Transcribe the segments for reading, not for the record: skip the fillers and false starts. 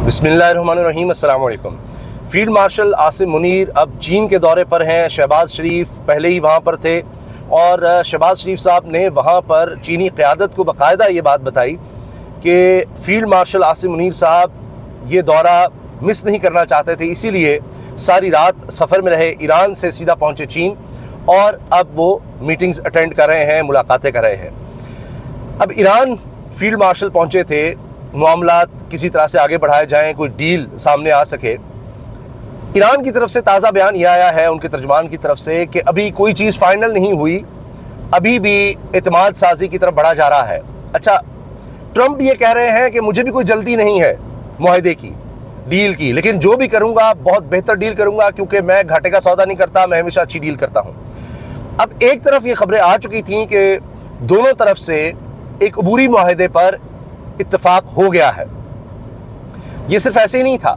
बिस्मिल्लाहिर्रहमानिर्रहीम, अस्सलाम वालेकुम। फील्ड मार्शल आसिम मुनीर अब चीन के दौरे पर हैं। शहबाज शरीफ पहले ही वहाँ पर थे और शहबाज शरीफ साहब ने वहाँ पर चीनी क़यादत को बाकायदा ये बात बताई कि फ़ील्ड मार्शल आसिम मुनीर साहब ये दौरा मिस नहीं करना चाहते थे, इसीलिए सारी रात सफ़र में रहे। ईरान से सीधा पहुँचे चीन और अब वो मीटिंग्स अटेंड कर रहे हैं, मुलाकातें कर रहे हैं। अब ईरान फील्ड मार्शल पहुँचे थे, मामलात किसी तरह से आगे बढ़ाए जाएं, कोई डील सामने आ सके। ईरान की तरफ से ताज़ा बयान ये आया है उनके तर्जुमान की तरफ से कि अभी कोई चीज़ फाइनल नहीं हुई, अभी भी एतमाद साजी की तरफ बढ़ा जा रहा है। अच्छा, ट्रंप ये कह रहे हैं कि मुझे भी कोई जल्दी नहीं है मुआहदे की, डील की, लेकिन जो भी करूँगा बहुत बेहतर डील करूँगा क्योंकि मैं घाटे का सौदा नहीं करता, मैं हमेशा अच्छी डील करता हूँ। अब एक तरफ ये खबरें आ चुकी थीं कि दोनों तरफ से एक अबूरी मुआहदे पर इत्तेफाक हो गया है। ये सिर्फ ऐसे ही नहीं था,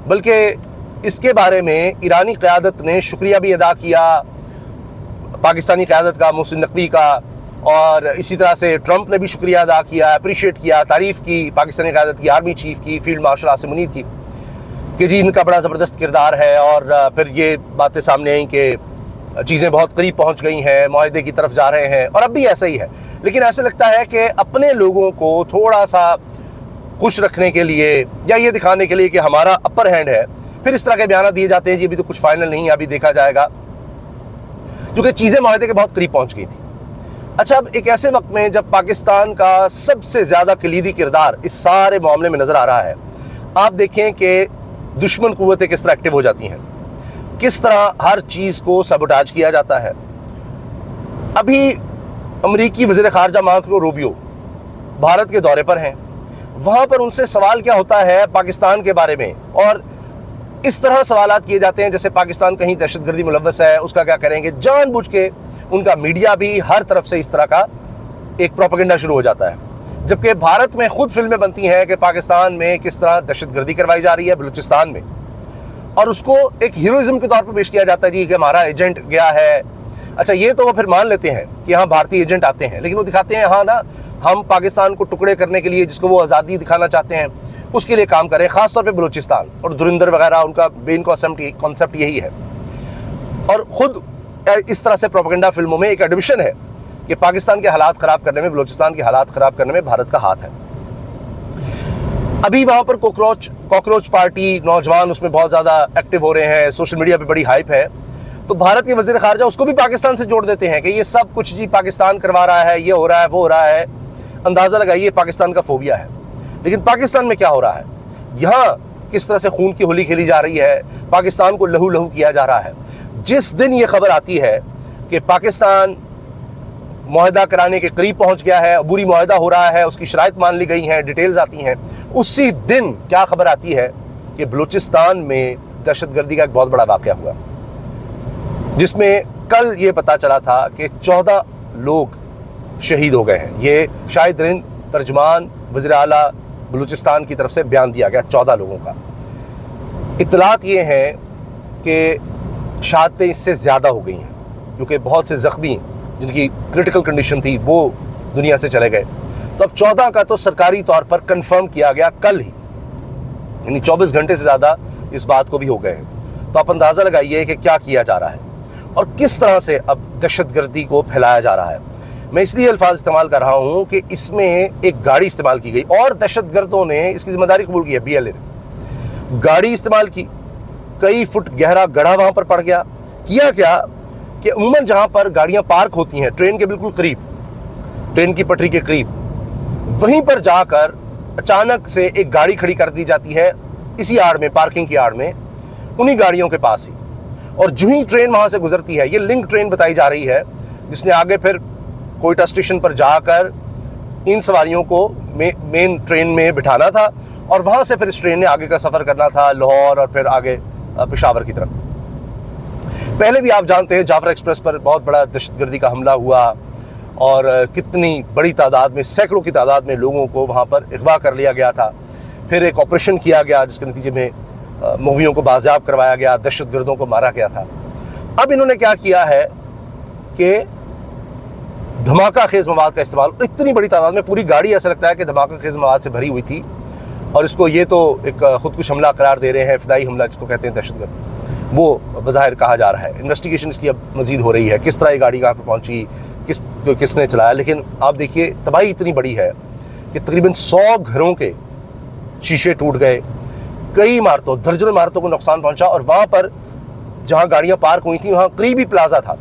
बल्कि इसके बारे में ईरानी क़यादत ने शुक्रिया भी अदा किया, पाकिस्तानी क़यादत का, मोहसिन नकवी का, और इसी तरह से ट्रंप ने भी शुक्रिया अदा किया, अप्रिशिएट किया, तारीफ़ की पाकिस्तानी क़यादत की, आर्मी चीफ़ की, फील्ड मार्शल आसिम मुनीर की, कि जी इनका बड़ा ज़बरदस्त किरदार है। और फिर ये बातें सामने आई कि चीज़ें बहुत करीब पहुँच गई हैं, मुआहदे की तरफ जा रहे हैं, और अब भी ऐसा ही है। लेकिन ऐसे लगता है कि अपने लोगों को थोड़ा सा खुश रखने के लिए या ये दिखाने के लिए कि हमारा अपर हैंड है, फिर इस तरह के बयान दिए जाते हैं जी अभी तो कुछ फाइनल नहीं है, अभी देखा जाएगा, क्योंकि चीज़ें मुआहदे के बहुत करीब पहुंच गई थी। अच्छा, अब एक ऐसे वक्त में जब पाकिस्तान का सबसे ज़्यादा कलीदी किरदार इस सारे मामले में नज़र आ रहा है, आप देखें कि दुश्मन क़ुव्वतें किस तरह एक्टिव हो जाती हैं, किस तरह हर चीज़ को सबोटाज किया जाता है। अभी अमरीकी वज़ीर ख़ारजा मार्को रूबियो भारत के दौरे पर हैं, वहाँ पर उनसे सवाल क्या होता है पाकिस्तान के बारे में, और इस तरह सवालात किए जाते हैं जैसे पाकिस्तान कहीं दहशतगर्दी मुलव्वस है, उसका क्या करेंगे। जानबूझ के उनका मीडिया भी हर तरफ से इस तरह का एक प्रोपेगेंडा शुरू हो जाता है, जबकि भारत में खुद फिल्में बनती हैं कि पाकिस्तान में किस तरह दहशतगर्दी करवाई जा रही है बलूचिस्तान में, और उसको एक हीरोइज्म के तौर पर पेश किया जाता है जी कि हमारा एजेंट गया है। अच्छा, ये तो वो फिर मान लेते हैं कि हाँ भारतीय एजेंट आते हैं, लेकिन वो दिखाते हैं हाँ ना हम पाकिस्तान को टुकड़े करने के लिए, जिसको वो आज़ादी दिखाना चाहते हैं, उसके लिए काम करें, ख़ासतौर पे बलूचिस्तान और धुरंधर वगैरह, उनका मेन कॉन्सेप्ट यही है। और ख़ुद इस तरह से प्रोपेगेंडा फिल्मों में एक एडमिशन है कि पाकिस्तान के हालात ख़राब करने में, बलूचिस्तान के हालात ख़राब करने में भारत का हाथ है। अभी वहाँ पर कॉकरोच पार्टी नौजवान उसमें बहुत ज़्यादा एक्टिव हो रहे हैं, सोशल मीडिया पर बड़ी हाइप है, तो भारत के वज़ीर ख़ारजा उसको भी पाकिस्तान से जोड़ देते हैं कि ये सब कुछ जी पाकिस्तान करवा रहा है, ये हो रहा है, वो हो रहा है। अंदाज़ा लगाइए पाकिस्तान का फोबिया है। लेकिन पाकिस्तान में क्या हो रहा है, यहाँ किस तरह से खून की होली खेली जा रही है, पाकिस्तान को लहू लहू किया जा रहा है। जिस दिन ये खबर आती है कि पाकिस्तान मुआहदा कराने के करीब पहुँच गया है, अबूरी मुआहदा हो रहा है, उसकी शराइत मान ली गई हैं, डिटेल्स आती हैं, उसी दिन क्या खबर आती है कि बलूचिस्तान में दहशतगर्दी का एक बहुत बड़ा वाक़या हुआ, जिसमें कल ये पता चला था कि 14 लोग शहीद हो गए हैं। ये शाहिद रिंद तर्जुमान वज़ीर आला बलूचिस्तान की तरफ से बयान दिया गया 14 लोगों का। इत्तलात ये हैं कि शहादतें इससे ज़्यादा हो गई हैं, क्योंकि बहुत से ज़ख्मी जिनकी क्रिटिकल कंडीशन थी वो दुनिया से चले गए। तो अब 14 का तो सरकारी तौर पर कंफर्म किया गया कल ही, यानी 24 घंटे से ज़्यादा इस बात को भी हो गए हैं। तो आप अंदाज़ा लगाइए कि क्या किया जा रहा है और किस तरह से अब दहशतगर्दी को फैलाया जा रहा है। मैं इसलिए अल्फाज इस्तेमाल कर रहा हूँ कि इसमें एक गाड़ी इस्तेमाल की गई और दहशतगर्दों ने इसकी जिम्मेदारी कबूल की है। BLA ने गाड़ी इस्तेमाल की, कई फुट गहरा गड्ढा वहाँ पर पड़ गया। किया क्या कि अमूमन जहाँ पर गाड़ियाँ पार्क होती हैं ट्रेन के बिल्कुल करीब, ट्रेन की पटरी के करीब, वहीं पर जाकर अचानक से एक गाड़ी खड़ी कर दी जाती है, इसी आड़ में, पार्किंग की आड़ में, उन्हीं गाड़ियों के पास ही। और जो ही ट्रेन वहाँ से गुजरती है, ये लिंक ट्रेन बताई जा रही है, जिसने आगे फिर कोयटा स्टेशन पर जाकर इन सवारियों को मेन ट्रेन में बिठाना था और वहाँ से फिर इस ट्रेन ने आगे का सफ़र करना था लाहौर और फिर आगे पेशावर की तरफ। पहले भी आप जानते हैं जाफर एक्सप्रेस पर बहुत बड़ा दहशतगर्दी का हमला हुआ और कितनी बड़ी तादाद में, सैकड़ों की तादाद में लोगों को वहाँ पर अगवा कर लिया गया था। फिर एक ऑपरेशन किया गया जिसके नतीजे में मूवियों को बाजियाब करवाया गया, दहशतगर्दों को मारा गया था। अब इन्होंने क्या किया है कि धमाका खेज मवाद का इस्तेमाल, इतनी बड़ी तादाद में, पूरी गाड़ी ऐसा लगता है कि धमाका खेज मवाद से भरी हुई थी, اور اس کو یہ تو ایک خودکش حملہ قرار دے رہے ہیں، فدائی حملہ جس کو کہتے ہیں دہشت گرد، وہ بظاہر کہا جا رہا ہے۔ انویسٹیگیشن اس کی اب مزید ہو رہی ہے، کس طرح یہ گاڑی کہاں پہ پہنچی، کس نے چلایا۔ لیکن آپ دیکھیے تباہی اتنی بڑی ہے کہ تقریباً 100 گھروں کے شیشے ٹوٹ گئے، کئی عمارتوں، درجنوں عمارتوں کو نقصان پہنچا، اور وہاں پر جہاں گاڑیاں پارک ہوئی تھیں وہاں قریبی پلازا تھا،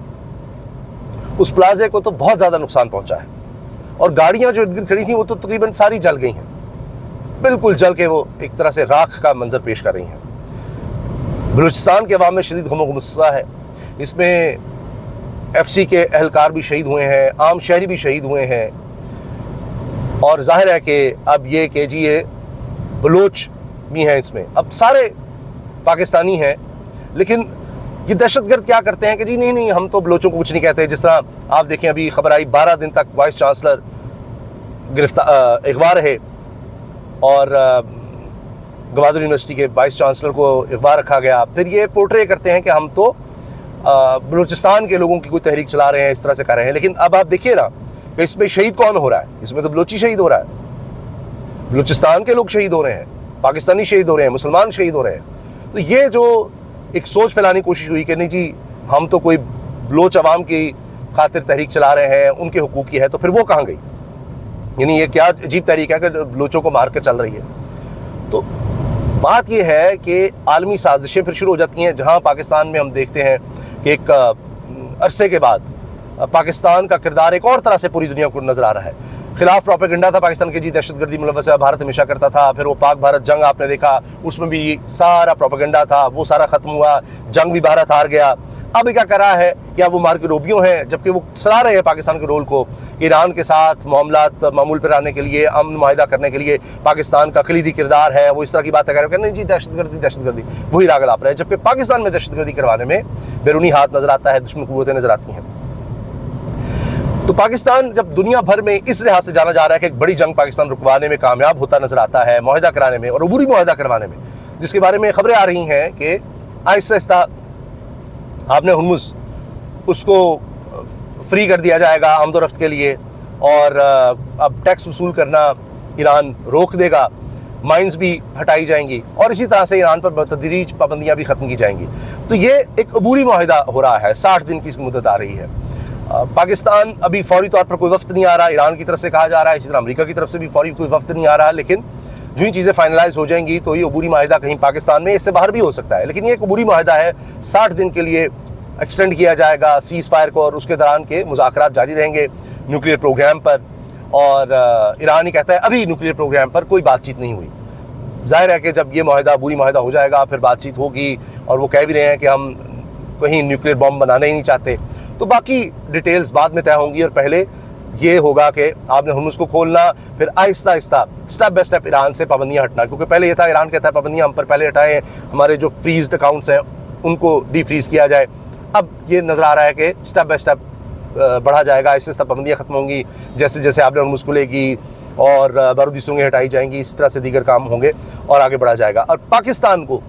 اس پلازے کو تو بہت زیادہ نقصان پہنچا ہے، اور گاڑیاں جو ارد گرد کھڑی تھیں وہ تو تقریباً ساری جل گئی ہیں، بالکل جل کے وہ ایک طرح سے راکھ کا منظر پیش کر رہی ہیں۔ بلوچستان کے عوام میں شدید غم و غصہ ہے، اس میں ایف سی کے اہلکار بھی شہید ہوئے ہیں، عام شہری بھی شہید ہوئے ہیں، اور ظاہر ہے کہ اب یہ کہ جی یہ بلوچ بھی ہیں، اس میں اب سارے پاکستانی ہیں، لیکن یہ دہشت گرد کیا کرتے ہیں کہ جی نہیں ہم تو بلوچوں کو کچھ نہیں کہتے۔ جس طرح آپ دیکھیں ابھی خبر آئی 12 دن تک وائس چانسلر اغوا رہے، اور گوادر یونیورسٹی کے وائس چانسلر کو اغوا رکھا گیا، پھر یہ پورٹرے کرتے ہیں کہ ہم تو بلوچستان کے لوگوں کی کوئی تحریک چلا رہے ہیں، اس طرح سے کر رہے ہیں۔ لیکن اب آپ دیکھیے نا کہ اس میں شہید کون ہو رہا ہے، اس میں تو بلوچی شہید ہو رہا ہے، بلوچستان کے لوگ شہید ہو رہے ہیں، پاکستانی شہید ہو رہے ہیں، مسلمان شہید ہو رہے ہیں۔ تو یہ جو ایک سوچ پھیلانے کی کوشش ہوئی کہ نہیں جی ہم تو کوئی بلوچ عوام کی خاطر تحریک چلا رہے ہیں، ان کے حقوق کی ہے، تو پھر وہ کہاں گئی؟ یعنی یہ کیا عجیب تحریک ہے کہ بلوچوں کو مار کر چل رہی ہے۔ تو بات یہ ہے کہ عالمی سازشیں پھر شروع ہو جاتی ہیں، جہاں پاکستان میں ہم دیکھتے ہیں کہ ایک عرصے کے بعد پاکستان کا کردار ایک اور طرح سے پوری دنیا کو نظر آ رہا ہے۔ خلاف پروپیگنڈا تھا پاکستان کے، جی دہشت گردی ملوث ہے، بھارت ہمیشہ کرتا تھا، پھر وہ پاک بھارت جنگ آپ نے دیکھا، اس میں بھی سارا پروپیگنڈا تھا، وہ سارا ختم ہوا، جنگ بھی بھارت ہار گیا۔ اب کیا کر رہا ہے کہ اب وہ مار کے روبیوں ہیں، جبکہ وہ سلا رہے ہیں پاکستان کے رول کو کہ ایران کے ساتھ معاملات معمول پر آنے کے لیے، امن معاہدہ کرنے کے لیے پاکستان کا کلیدی کردار ہے، وہ اس طرح کی باتیں کر رہے ہیں کہ نہیں جی دہشت گردی وہی راگ الاپ رہے ہیں، جبکہ پاکستان میں دہشت گردی کروانے میں بیرونی ہاتھ نظر آتا ہے، دشمن قوتیں نظر آتی ہیں۔ تو پاکستان جب دنیا بھر میں اس لحاظ سے جانا جا رہا ہے کہ ایک بڑی جنگ پاکستان رکوانے میں کامیاب ہوتا نظر آتا ہے، معاہدہ کرانے میں اور عبوری معاہدہ کروانے میں، جس کے بارے میں خبریں آ رہی ہیں کہ آہستہ آہستہ آپ نے ہرمز اس کو فری کر دیا جائے گا آمد و رفت کے لیے، اور اب ٹیکس وصول کرنا ایران روک دے گا، مائنز بھی ہٹائی جائیں گی، اور اسی طرح سے ایران پر بتدریج پابندیاں بھی ختم کی جائیں گی۔ تو یہ ایک عبوری معاہدہ ہو رہا ہے، 60 دن کی اس کی مدت آ رہی ہے۔ پاکستان ابھی فوری طور پر کوئی وفد نہیں آ رہا، ایران کی طرف سے کہا جا رہا ہے، اسی طرح امریکہ کی طرف سے بھی فوری کوئی وفد نہیں آ رہا، لیکن جو ہی چیزیں فائنلائز ہو جائیں گی تو یہ عبوری معاہدہ کہیں پاکستان میں اس سے باہر بھی ہو سکتا ہے، لیکن یہ ایک عبوری معاہدہ ہے، 60 دن کے لیے ایکسٹینڈ کیا جائے گا سیز فائر کو، اور اس کے دوران کے مذاکرات جاری رہیں گے نیوکلیر پروگرام پر، اور ایران ہی کہتا ہے ابھی نیوکلیر پروگرام پر کوئی بات چیت نہیں ہوئی۔ ظاہر ہے کہ جب یہ معاہدہ عبوری معاہدہ ہو جائے گا پھر بات چیت ہوگی، اور وہ کہہ بھی رہے ہیں کہ ہم کہیں نیوکلیر بم بنانا ہی نہیں چاہتے، تو باقی ڈیٹیلز بعد میں طے ہوں گی، اور پہلے یہ ہوگا کہ آپ نے ہرمز کو کھولنا، پھر آہستہ آہستہ سٹیپ بائی سٹیپ ایران سے پابندیاں ہٹنا، کیونکہ پہلے یہ تھا ایران کہتا ہے پابندیاں ہم پر پہلے ہٹائیں، ہمارے جو فریزڈ اکاؤنٹس ہیں ان کو ڈی فریز کیا جائے۔ اب یہ نظر آ رہا ہے کہ سٹیپ بائی سٹیپ بڑھا جائے گا، آہستہ آہستہ پابندیاں ختم ہوں گی، جیسے جیسے آپ نے ہرمز کھلے گی اور بارودی سرنگیں ہٹائی جائیں گی، اس طرح سے دیگر کام ہوں گے اور آگے بڑھا جائے گا۔ اور پاکستان کو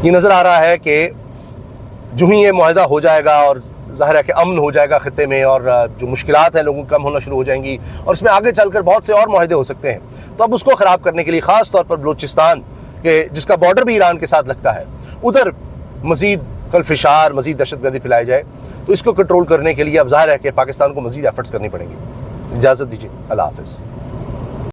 یہ نظر آ رہا ہے کہ جو ہی یہ معاہدہ ہو جائے گا اور ظاہر ہے کہ امن ہو جائے گا خطے میں، اور جو مشکلات ہیں لوگوں کی کم ہونا شروع ہو جائیں گی، اور اس میں آگے چل کر بہت سے اور معاہدے ہو سکتے ہیں، تو اب اس کو خراب کرنے کے لیے خاص طور پر بلوچستان کے جس کا بارڈر بھی ایران کے ساتھ لگتا ہے، ادھر مزید خلفشار، مزید دہشت گردی پھیلائی جائے، تو اس کو کنٹرول کرنے کے لیے اب ظاہر ہے کہ پاکستان کو مزید ایفرٹس کرنی پڑیں گی۔ اجازت دیجیے، اللہ حافظ۔